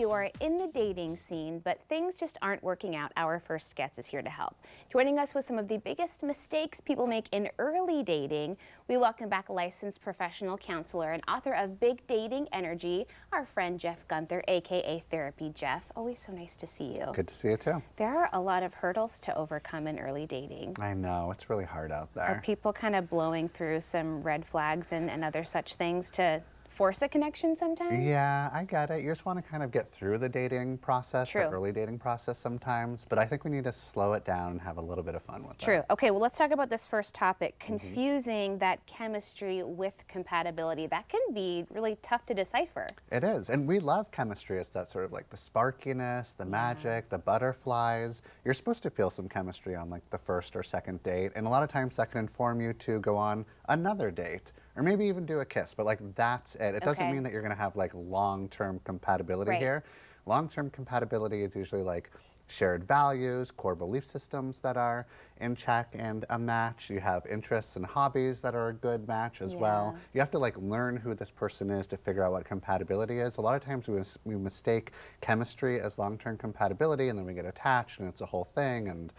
you are in the dating scene, but things just aren't working out, our first guest is here to help. Joining us with some of the biggest mistakes people make in early dating, we welcome back licensed professional counselor and author of Big Dating Energy, our friend Jeff Guenther, aka Therapy Jeff. Always so nice to see you. Good to see you too. There are a lot of hurdles to overcome in early dating. I know, it's really hard out there. Are people kind of blowing through some red flags and other such things to force a connection sometimes? Yeah, I get it. You just want to kind of get through the dating process, True. the early dating process sometimes, but I think we need to slow it down and have a little bit of fun with it. True. Okay, well, let's talk about this first topic, confusing that chemistry with compatibility. That can be really tough to decipher. It is, and we love chemistry. It's that sort of like the sparkiness, the magic, the butterflies. You're supposed to feel some chemistry on like the first or second date, and a lot of times that can inform you to go on another date, or maybe even do a kiss, but like that's it. It doesn't mean that you're gonna have like long-term compatibility here. Long-term compatibility is usually like shared values, core belief systems that are in check and a match. You have interests and hobbies that are a good match as well. You have to like learn who this person is to figure out what compatibility is. A lot of times we mistake chemistry as long-term compatibility, and then we get attached and it's a whole thing. And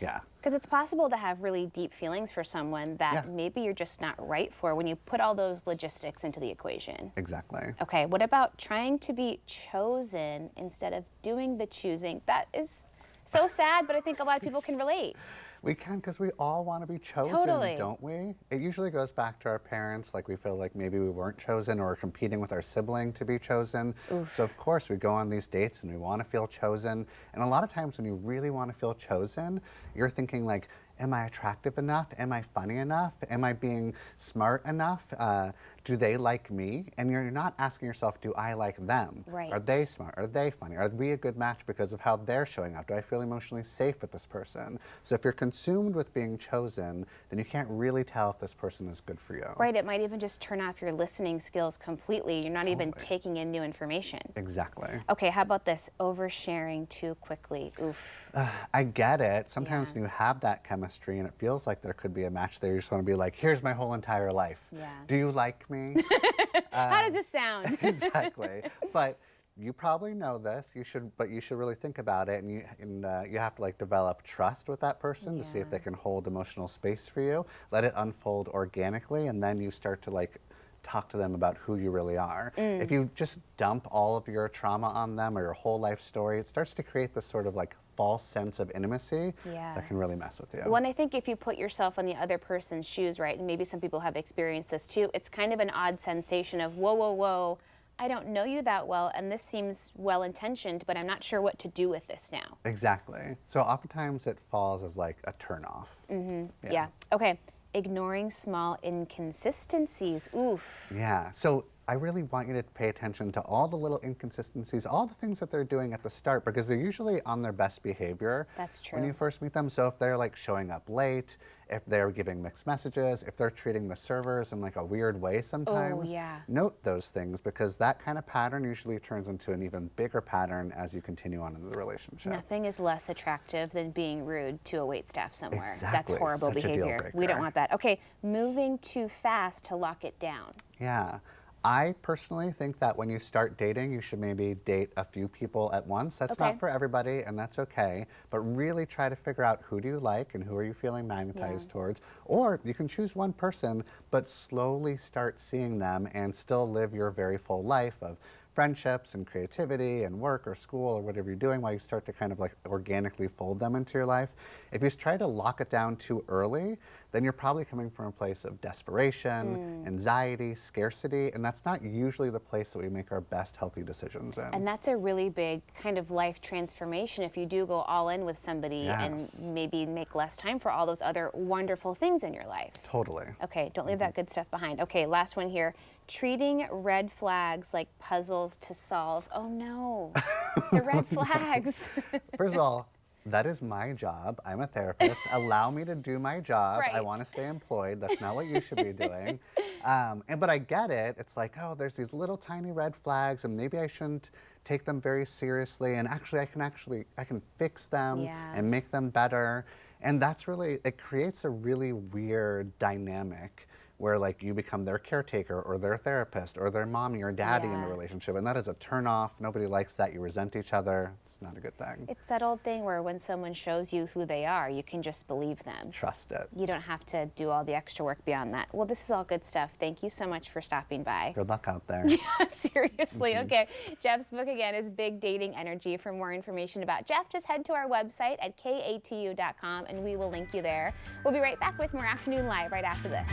yeah. Because it's possible to have really deep feelings for someone that maybe you're just not right for when you put all those logistics into the equation. Exactly. Okay, what about trying to be chosen instead of doing the choosing? That is so sad, but I think a lot of people can relate. We can, because we all want to be chosen, don't we? It usually goes back to our parents, like we feel like maybe we weren't chosen or competing with our sibling to be chosen. So of course we go on these dates and we want to feel chosen. And a lot of times when you really want to feel chosen, you're thinking like, am I attractive enough? Am I funny enough? Am I being smart enough? Do they like me? And you're not asking yourself, do I like them? Are they smart? Are they funny? Are we a good match because of how they're showing up? Do I feel emotionally safe with this person? So if you're consumed with being chosen, then you can't really tell if this person is good for you. Right, it might even just turn off your listening skills completely. You're not even taking in new information. Exactly. Okay, how about this? Oversharing too quickly. Oof. I get it. Sometimes when you have that chemistry and it feels like there could be a match there, you just want to be like, here's my whole entire life. Do you like me? How does this sound? Exactly. But you probably know this. You should really think about it, and you have to like develop trust with that person to see if they can hold emotional space for you. Let it unfold organically, and then you start to like talk to them about who you really are. If you just dump all of your trauma on them or your whole life story, it starts to create this sort of like false sense of intimacy that can really mess with you. Well, and I think if you put yourself on the other person's shoes, right, and maybe some people have experienced this too, it's kind of an odd sensation of, whoa, whoa, whoa, I don't know you that well, and this seems well-intentioned, but I'm not sure what to do with this now. Exactly. So oftentimes it falls as like a turnoff. Yeah. Okay. Ignoring small inconsistencies. Oof. Yeah. So I really want you to pay attention to all the little inconsistencies, all the things that they're doing at the start, because they're usually on their best behavior. That's true. When you first meet them. So if they're like showing up late, if they're giving mixed messages, if they're treating the servers in like a weird way sometimes, note those things, because that kind of pattern usually turns into an even bigger pattern as you continue on in the relationship. Nothing is less attractive than being rude to a waitstaff somewhere. Exactly. That's horrible behavior. We don't want that. Okay, moving too fast to lock it down. Yeah. I personally think that when you start dating, you should maybe date a few people at once. That's not for everybody, and that's okay. But really try to figure out who do you like and who are you feeling magnetized towards. Or you can choose one person, but slowly start seeing them and still live your very full life of friendships and creativity and work or school or whatever you're doing while you start to kind of like organically fold them into your life. If you try to lock it down too early, then you're probably coming from a place of desperation, anxiety, scarcity, and that's not usually the place that we make our best healthy decisions in. And that's a really big kind of life transformation if you do go all in with somebody and maybe make less time for all those other wonderful things in your life. Totally. Okay, don't leave that good stuff behind. Okay, last one here. Treating red flags like puzzles to solve. Oh no, the red flags. First of all, that is my job. I'm a therapist. Allow me to do my job. I want to stay employed. That's not what you should be doing. But I get it. It's like, oh, there's these little tiny red flags, and maybe I shouldn't take them very seriously. And actually, I can fix them and make them better. And that's really, it creates a really weird dynamic where like you become their caretaker or their therapist or their mommy or daddy in the Yeah. relationship, and that is a turn off. Nobody likes that. You resent each other. It's not a good thing. It's that old thing where when someone shows you who they are, you can just believe them. Trust it. You don't have to do all the extra work beyond that. Well, this is all good stuff. Thank you so much for stopping by. Good luck out there. Seriously. Okay. Jeff's book again is Big Dating Energy. For more information about Jeff, just head to our website at katu.com and we will link you there. We'll be right back with more Afternoon Live right after this.